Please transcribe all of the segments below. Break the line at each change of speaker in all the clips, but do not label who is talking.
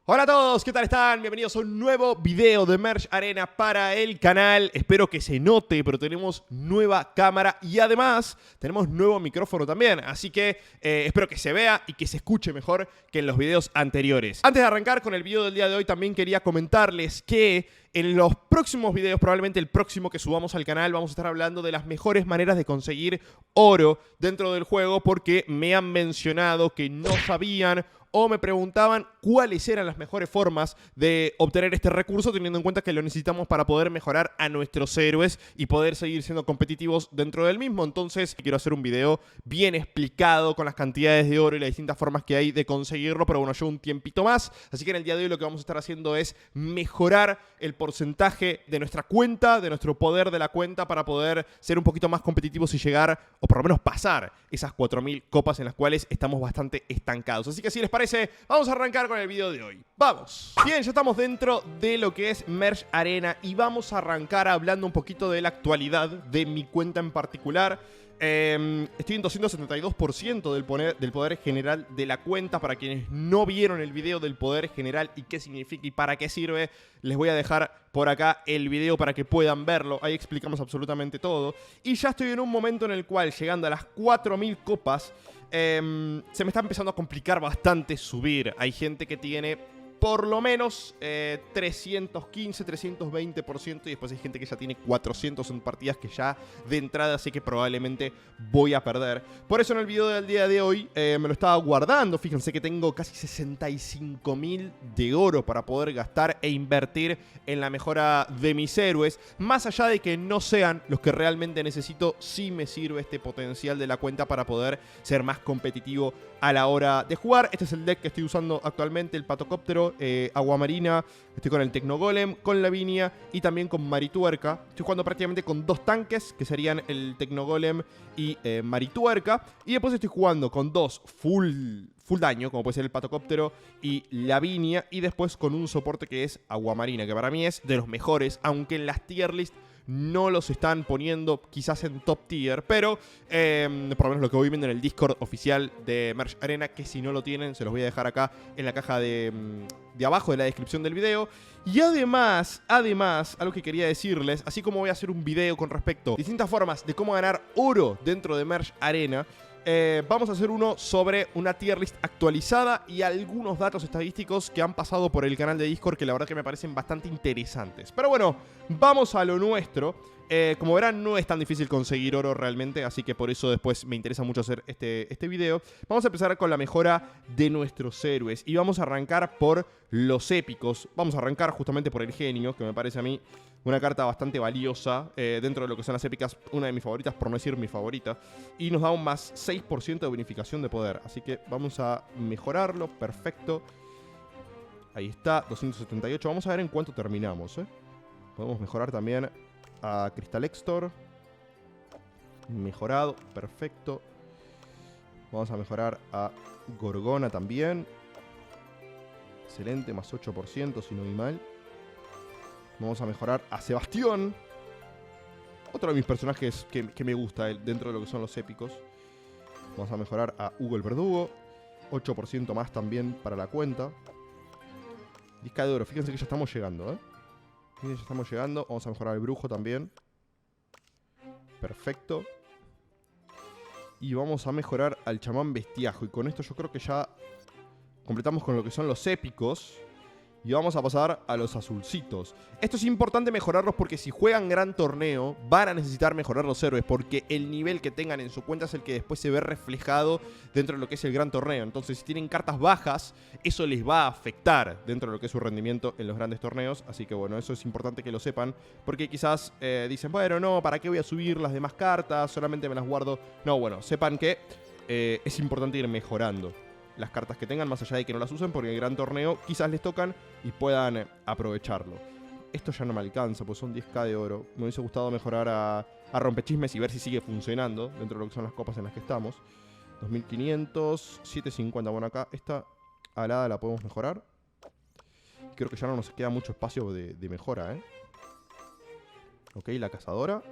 Hola a todos, ¿qué tal están? Bienvenidos a un nuevo video de Merge Arena para el canal. Espero que se note, pero tenemos nueva cámara y además tenemos nuevo micrófono también. Así que espero que se vea y que se escuche mejor que en los videos anteriores. Antes de arrancar con el video del día de hoy, también quería comentarles que en los próximos videos, probablemente el próximo que subamos al canal, vamos a estar hablando de las mejores maneras de conseguir oro dentro del juego, porque me han mencionado que no sabían o me preguntaban cuáles eran las mejores formas de obtener este recurso, teniendo en cuenta que lo necesitamos para poder mejorar a nuestros héroes y poder seguir siendo competitivos dentro del mismo. Entonces quiero hacer un video bien explicado con las cantidades de oro y las distintas formas que hay de conseguirlo, pero bueno, lleva un tiempito más. Así que en el día de hoy lo que vamos a estar haciendo es mejorar el porcentaje de nuestra cuenta, de nuestro poder de la cuenta, para poder ser un poquito más competitivos y llegar, o por lo menos pasar esas 4000 copas en las cuales estamos bastante estancados. Así que si les parece, vamos a arrancar con el video de hoy. ¡Vamos! Bien, ya estamos dentro de lo que es Merge Arena y vamos a arrancar hablando un poquito de la actualidad de mi cuenta en particular. Estoy en 272% del poder general de la cuenta. Para quienes no vieron el video del poder general y qué significa y para qué sirve, les voy a dejar por acá el video para que puedan verlo. Ahí explicamos absolutamente todo. Y ya estoy en un momento en el cual, llegando a las 4000 copas, se me está empezando a complicar bastante subir. Hay gente que tiene por lo menos 315, 320%, y después hay gente que ya tiene 400 en partidas que ya de entrada sé que probablemente voy a perder. Por eso en el video del día de hoy me lo estaba guardando. Fíjense que tengo casi 65.000 de oro para poder gastar e invertir en la mejora de mis héroes. Más allá de que no sean los que realmente necesito, sí me sirve este potencial de la cuenta para poder ser más competitivo a la hora de jugar. Este es el deck que estoy usando actualmente, el Patocóptero, Agua Marina. Estoy con el Tecnogolem, con Lavinia y también con Marituerca. Estoy jugando prácticamente con dos tanques, que serían el Tecnogolem y Marituerca. Y después estoy jugando con dos full daño, como puede ser el Patocóptero y Lavinia. Y después con un soporte que es Agua Marina, que para mí es de los mejores, aunque en las tier list no los están poniendo quizás en top tier, pero por lo menos lo que voy viendo en el Discord oficial de Merge Arena, que si no lo tienen se los voy a dejar acá en la caja de abajo de la descripción del video. Y además, algo que quería decirles, así como voy a hacer un video con respecto a distintas formas de cómo ganar oro dentro de Merge Arena, vamos a hacer uno sobre una tier list actualizada y algunos datos estadísticos que han pasado por el canal de Discord, que la verdad que me parecen bastante interesantes. Pero bueno, vamos a lo nuestro. Como verán, no es tan difícil conseguir oro realmente, así que por eso después me interesa mucho hacer este video. Vamos a empezar con la mejora de nuestros héroes y vamos a arrancar por los épicos. Vamos a arrancar justamente por el genio, que me parece a mí una carta bastante valiosa dentro de lo que son las épicas, una de mis favoritas, por no decir mi favorita. Y nos da un más 6% de bonificación de poder, así que vamos a mejorarlo, perfecto. Ahí está, 278, vamos a ver en cuánto terminamos, Podemos mejorar también a Crystal Extor. Mejorado, perfecto. Vamos a mejorar a Gorgona también. Excelente, más 8% si no vi mal. Vamos a mejorar a Sebastián, otro de mis personajes que me gusta dentro de lo que son los épicos. Vamos a mejorar a Hugo el Verdugo. 8% más también para la cuenta. 10k de oro, fíjense que ya estamos llegando, Fíjense, ya estamos llegando. Vamos a mejorar al Brujo también. Perfecto. Y vamos a mejorar al Chamán Bestiajo. Y con esto yo creo que ya completamos con lo que son los épicos. Y vamos a pasar a los azulcitos. Esto es importante mejorarlos porque si juegan gran torneo van a necesitar mejorar los héroes, porque el nivel que tengan en su cuenta es el que después se ve reflejado dentro de lo que es el gran torneo. Entonces si tienen cartas bajas, eso les va a afectar dentro de lo que es su rendimiento en los grandes torneos. Así que bueno, eso es importante que lo sepan, porque quizás dicen, bueno, no, ¿para qué voy a subir las demás cartas? Solamente me las guardo. No, bueno, sepan que es importante ir mejorando las cartas que tengan, más allá de que no las usen, porque en el gran torneo quizás les tocan y puedan aprovecharlo. Esto ya no me alcanza, pues son 10k de oro. Me hubiese gustado mejorar a Rompechismes y ver si sigue funcionando dentro de lo que son las copas en las que estamos. 2500, 750. Bueno, acá esta alada la podemos mejorar. Creo que ya no nos queda mucho espacio de mejora, Ok, la cazadora.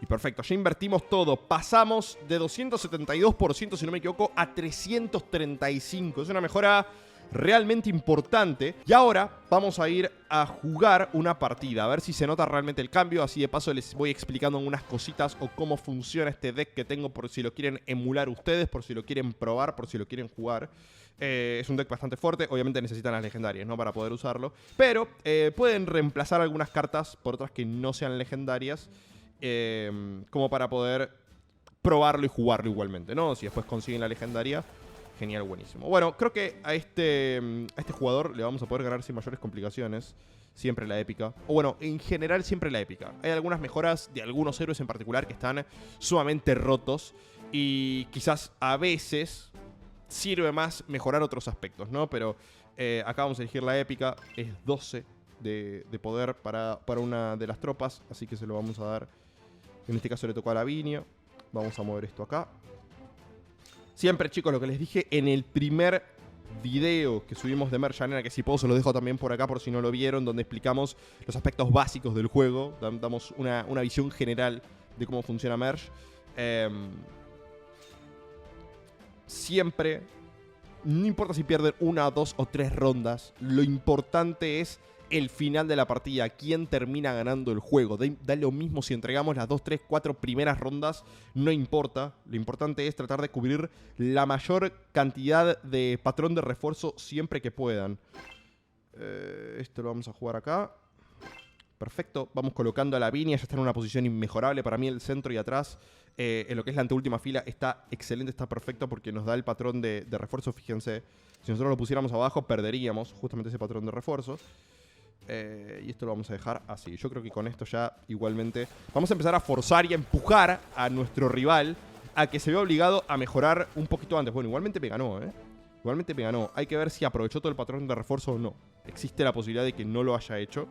Y perfecto, ya invertimos todo. Pasamos de 272%, si no me equivoco, a 335%. Es una mejora realmente importante. Y ahora vamos a ir a jugar una partida, a ver si se nota realmente el cambio. Así de paso les voy explicando unas cositas o cómo funciona este deck que tengo, por si lo quieren emular ustedes, por si lo quieren probar, por si lo quieren jugar. Es un deck bastante fuerte, obviamente necesitan las legendarias, ¿no? Para poder usarlo. Pero pueden reemplazar algunas cartas por otras que no sean legendarias, como para poder probarlo y jugarlo igualmente, ¿no? Si después consiguen la legendaria, genial, buenísimo. Bueno, creo que a este jugador le vamos a poder ganar sin mayores complicaciones. Siempre la épica. O bueno, en general siempre la épica. Hay algunas mejoras de algunos héroes en particular que están sumamente rotos. Y quizás a veces sirve más mejorar otros aspectos, ¿no? Pero acá vamos a elegir la épica. Es 12 de poder para una de las tropas. Así que se lo vamos a dar. En este caso le tocó a Lavinia. Vamos a mover esto acá. Siempre, chicos, lo que les dije en el primer video que subimos de Merge Arena, que si puedo se lo dejo también por acá por si no lo vieron, donde explicamos los aspectos básicos del juego. Damos una visión general de cómo funciona Merge. Siempre, no importa si pierden 1, 2 o 3 rondas, lo importante es el final de la partida, quién termina ganando el juego. Da lo mismo si entregamos las 2, 3, 4 primeras rondas, no importa. Lo importante es tratar de cubrir la mayor cantidad de patrón de refuerzo siempre que puedan. Esto lo vamos a jugar acá. Perfecto, vamos colocando a Lavinia, ya está en una posición inmejorable. Para mí el centro y atrás, en lo que es la anteúltima fila, está excelente, está perfecto porque nos da el patrón de refuerzo. Fíjense, si nosotros lo pusiéramos abajo perderíamos justamente ese patrón de refuerzo. Y esto lo vamos a dejar así. Yo creo que con esto ya igualmente vamos a empezar a forzar y a empujar a nuestro rival a que se vea obligado a mejorar un poquito antes. Bueno, igualmente me ganó, igualmente me ganó. Hay que ver si aprovechó todo el patrón de refuerzo o no. Existe la posibilidad de que no lo haya hecho.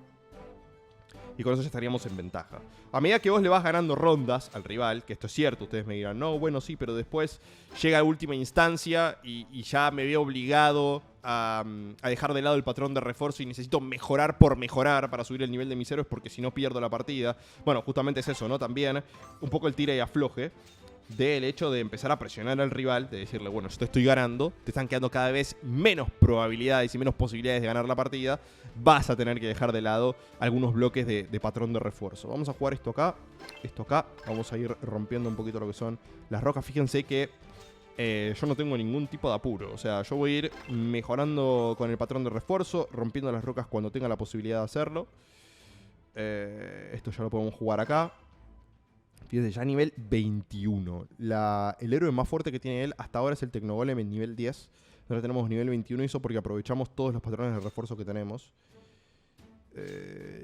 Y con eso ya estaríamos en ventaja. A medida que vos le vas ganando rondas al rival, que esto es cierto, ustedes me dirán, no, bueno, sí, pero después llega a última instancia y ya me veo obligado a dejar de lado el patrón de refuerzo y necesito mejorar por mejorar para subir el nivel de mis héroes porque si no pierdo la partida. Bueno, justamente es eso, ¿no? También un poco el tira y afloje del hecho de empezar a presionar al rival, de decirle, bueno, yo te estoy ganando, te están quedando cada vez menos probabilidades y menos posibilidades de ganar la partida, vas a tener que dejar de lado algunos bloques de patrón de refuerzo. Vamos a jugar esto acá, vamos a ir rompiendo un poquito lo que son las rocas. Fíjense que yo no tengo ningún tipo de apuro, o sea, yo voy a ir mejorando con el patrón de refuerzo, rompiendo las rocas cuando tenga la posibilidad de hacerlo. Esto ya lo podemos jugar acá. Fíjense, ya nivel 21. El héroe más fuerte que tiene él hasta ahora es el Tecnogolem en nivel 10. Ahora tenemos nivel 21 y eso porque aprovechamos todos los patrones de refuerzo que tenemos.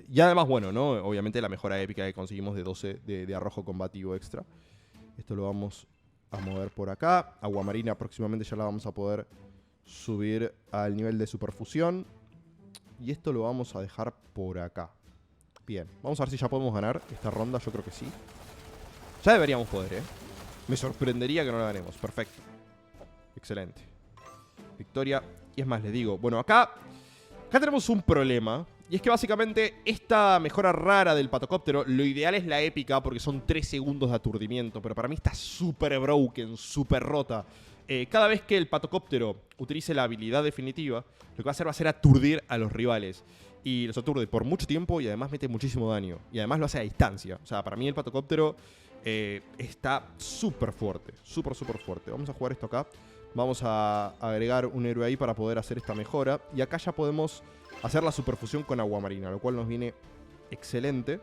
Y además, bueno, ¿no? Obviamente la mejora épica que conseguimos de 12 de arrojo combativo extra. Esto lo vamos a mover por acá. Aguamarina próximamente ya la vamos a poder subir al nivel de superfusión. Y esto lo vamos a dejar por acá. Bien, vamos a ver si ya podemos ganar esta ronda. Yo creo que sí. Ya deberíamos poder, Me sorprendería que no la ganemos. Perfecto. Excelente. Victoria. Y es más, les digo, bueno, acá tenemos un problema. Y es que básicamente esta mejora rara del patocóptero, lo ideal es la épica porque son 3 segundos de aturdimiento. Pero para mí está súper broken, súper rota. Cada vez que el patocóptero utilice la habilidad definitiva, lo que va a hacer va a ser aturdir a los rivales. Y los aturde por mucho tiempo y además mete muchísimo daño. Y además lo hace a distancia. O sea, para mí el patocóptero está súper fuerte. Súper fuerte. Vamos a jugar esto acá. Vamos a agregar un héroe ahí para poder hacer esta mejora. Y acá ya podemos hacer la superfusión con Aguamarina, lo cual nos viene excelente.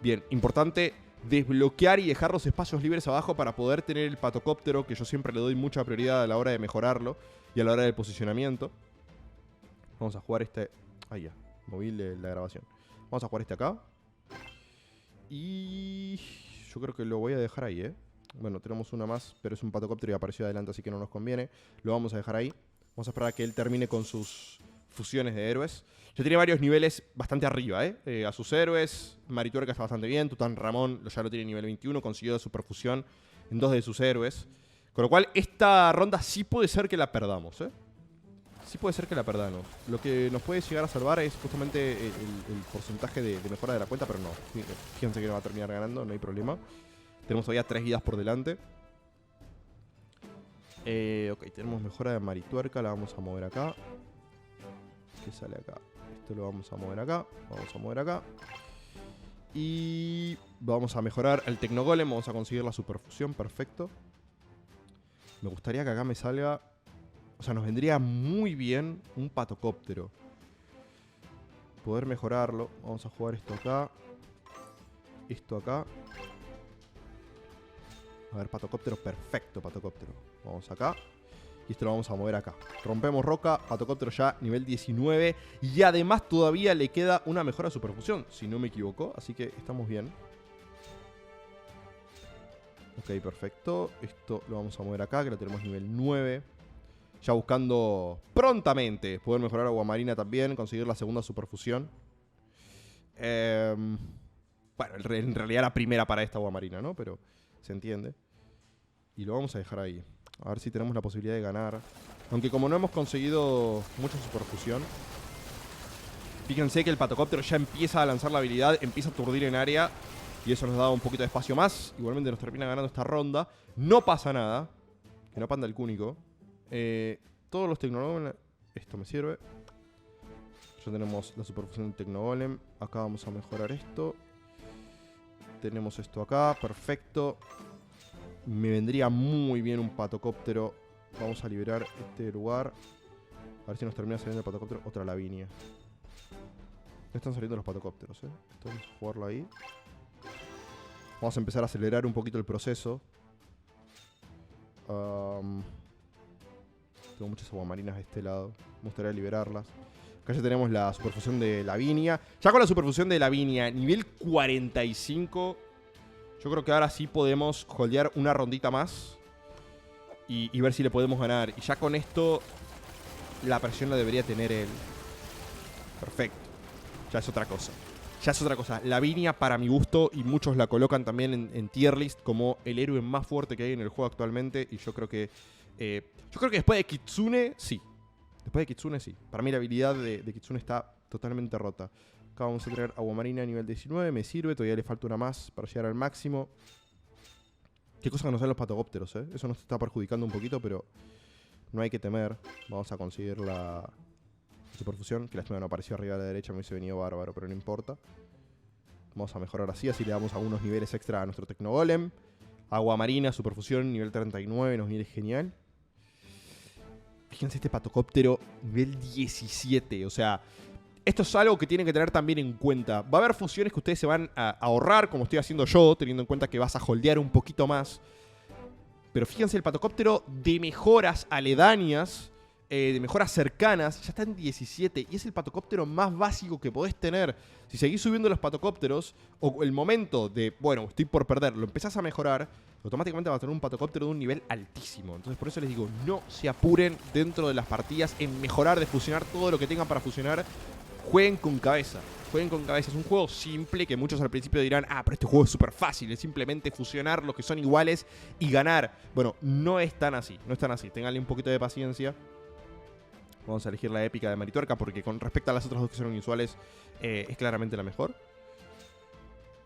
Bien, importante desbloquear y dejar los espacios libres abajo para poder tener el patocóptero, que yo siempre le doy mucha prioridad a la hora de mejorarlo y a la hora del posicionamiento. Vamos a jugar este... Ahí ya, moví la grabación. Vamos a jugar este acá. Y... yo creo que lo voy a dejar ahí, Bueno, tenemos una más, pero es un patocóptero y apareció adelante, así que no nos conviene. Lo vamos a dejar ahí. Vamos a esperar a que él termine con sus fusiones de héroes. Ya tiene varios niveles bastante arriba, a sus héroes. Marituerca está bastante bien. Tutanramón ya lo tiene nivel 21. Consiguió superfusión en 2 de sus héroes. Con lo cual, esta ronda sí puede ser que la perdamos, Sí puede ser que la perdamos. Lo que nos puede llegar a salvar es justamente el porcentaje de mejora de la cuenta, pero no. Fíjense que no va a terminar ganando, no hay problema. Tenemos todavía 3 vidas por delante. Ok, tenemos mejora de Marituerca, la vamos a mover acá. ¿Qué sale acá? Esto lo vamos a mover acá. Vamos a mover acá. Y vamos a mejorar el Tecnogolem. Vamos a conseguir la superfusión. Perfecto. Me gustaría que acá me salga... O sea, nos vendría muy bien un patocóptero. Poder mejorarlo. Vamos a jugar esto acá. Esto acá. A ver, patocóptero. Perfecto, patocóptero. Vamos acá. Y esto lo vamos a mover acá. Rompemos roca. Patocóptero ya nivel 19. Y además todavía le queda una mejora de superfusión, si no me equivoco. Así que estamos bien. Ok, perfecto. Esto lo vamos a mover acá, que lo tenemos nivel 9. Ya buscando prontamente poder mejorar agua marina también. Conseguir la segunda superfusión. Bueno, en realidad la primera para esta agua marina, ¿no? Pero se entiende. Y lo vamos a dejar ahí. A ver si tenemos la posibilidad de ganar. Aunque como no hemos conseguido mucha superfusión, fíjense que el patocóptero ya empieza a lanzar la habilidad, empieza a aturdir en área. Y eso nos da un poquito de espacio más. Igualmente nos termina ganando esta ronda. No pasa nada. Que no panda el cúnico. Todos los Tecnogolem. Esto me sirve. Ya tenemos la superfusión del Tecnogolem. Acá vamos a mejorar esto. Tenemos esto acá. Perfecto. Me vendría muy bien un patocóptero. Vamos a liberar este lugar. A ver si nos termina saliendo el patocóptero. Otra Lavinia. No están saliendo los patocópteros, Esto vamos a jugarlo ahí. Vamos a empezar a acelerar un poquito el proceso. Tengo muchas aguamarinas de este lado. Me gustaría liberarlas. Acá ya tenemos la superfusión de Lavinia. Ya con la superfusión de Lavinia, nivel 45. Yo creo que ahora sí podemos holdear una rondita más. Y ver si le podemos ganar. Y ya con esto, la presión la debería tener él. Perfecto. Ya es otra cosa. Ya es otra cosa. Lavinia, para mi gusto, y muchos la colocan también en tier list como el héroe más fuerte que hay en el juego actualmente. Y yo creo que después de Kitsune, sí. Después de Kitsune, sí. Para mí la habilidad de Kitsune está totalmente rota. Acá vamos a traer agua marina a nivel 19. Me sirve. Todavía le falta una más para llegar al máximo. Qué cosa que nos dan los patocópteros, Eso nos está perjudicando un poquito, pero no hay que temer. Vamos a conseguir la superfusión, que lástima no apareció arriba a la derecha, me hubiese venido bárbaro, pero no importa. Vamos a mejorar así le damos algunos niveles extra a nuestro Tecnogolem. Agua marina, superfusión, nivel 39, nos viene genial. Fíjense este patocóptero, nivel 17, o sea, esto es algo que tienen que tener también en cuenta. Va a haber fusiones que ustedes se van a ahorrar, como estoy haciendo yo, teniendo en cuenta que vas a holdear un poquito más. Pero fíjense, el patocóptero de mejoras aledañas, de mejoras cercanas, ya está en 17 y es el patocóptero más básico que podés tener. Si seguís subiendo los patocópteros, o el momento de, bueno, estoy por perder, lo empezás a mejorar, automáticamente vas a tener un patocóptero de un nivel altísimo. Entonces por eso les digo, no se apuren dentro de las partidas en mejorar, de fusionar todo lo que tengan para fusionar. Jueguen con cabeza. Jueguen con cabeza. Es un juego simple que muchos al principio dirán, pero este juego es súper fácil. Es simplemente fusionar los que son iguales y ganar. Bueno, no es tan así. No es tan así. Ténganle un poquito de paciencia. Vamos a elegir la épica de Marituerca porque con respecto a las otras dos que son inusuales es claramente la mejor.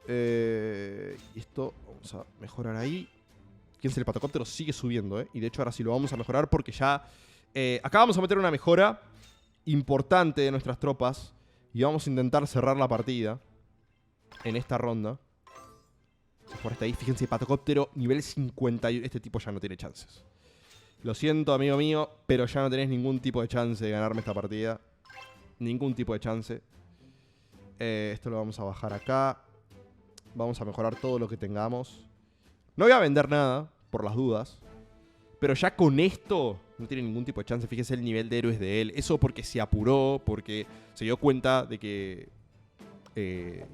Y esto vamos a mejorar ahí. Fíjense, el patocóptero sigue subiendo, y de hecho ahora sí lo vamos a mejorar porque ya... acá vamos a meter una mejora importante de nuestras tropas y vamos a intentar cerrar la partida en esta ronda. Por hasta ahí, fíjense, patocóptero nivel 51. Este tipo ya no tiene chances. Lo siento, amigo mío, pero ya no tenés ningún tipo de chance de ganarme esta partida. Ningún tipo de chance. Esto lo vamos a bajar acá. Vamos a mejorar todo lo que tengamos. No voy a vender nada, por las dudas. Pero ya con esto no tiene ningún tipo de chance. Fíjese el nivel de héroes de él. Eso porque se apuró, porque se dio cuenta de que le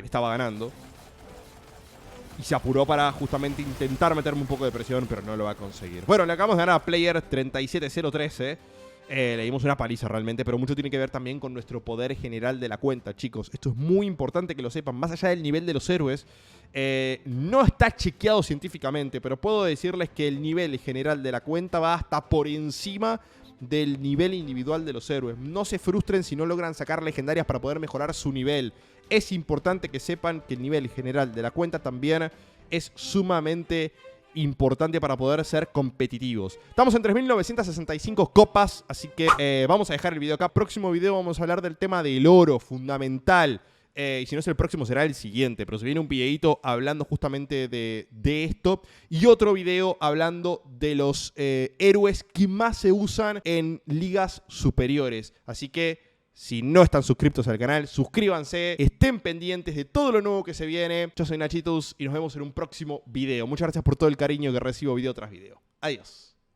estaba ganando. Y se apuró para justamente intentar meterme un poco de presión, pero no lo va a conseguir. Bueno, le acabamos de ganar a Player 37013. Le dimos una paliza realmente, pero mucho tiene que ver también con nuestro poder general de la cuenta, chicos. Esto es muy importante que lo sepan. Más allá del nivel de los héroes, no está chequeado científicamente, pero puedo decirles que el nivel general de la cuenta va hasta por encima del nivel individual de los héroes. No se frustren si no logran sacar legendarias para poder mejorar su nivel. Es importante que sepan que el nivel general de la cuenta también es sumamente importante para poder ser competitivos. Estamos en 3.965 copas, así que vamos a dejar el video acá. Próximo video vamos a hablar del tema del oro, fundamental. Y si no es el próximo, será el siguiente. Pero se viene un videito hablando justamente de esto. Y otro video hablando de los héroes que más se usan en ligas superiores. Así que si no están suscriptos al canal, suscríbanse. Estén pendientes de todo lo nuevo que se viene. Yo soy Nachitus y nos vemos en un próximo video. Muchas gracias por todo el cariño que recibo video tras video. Adiós.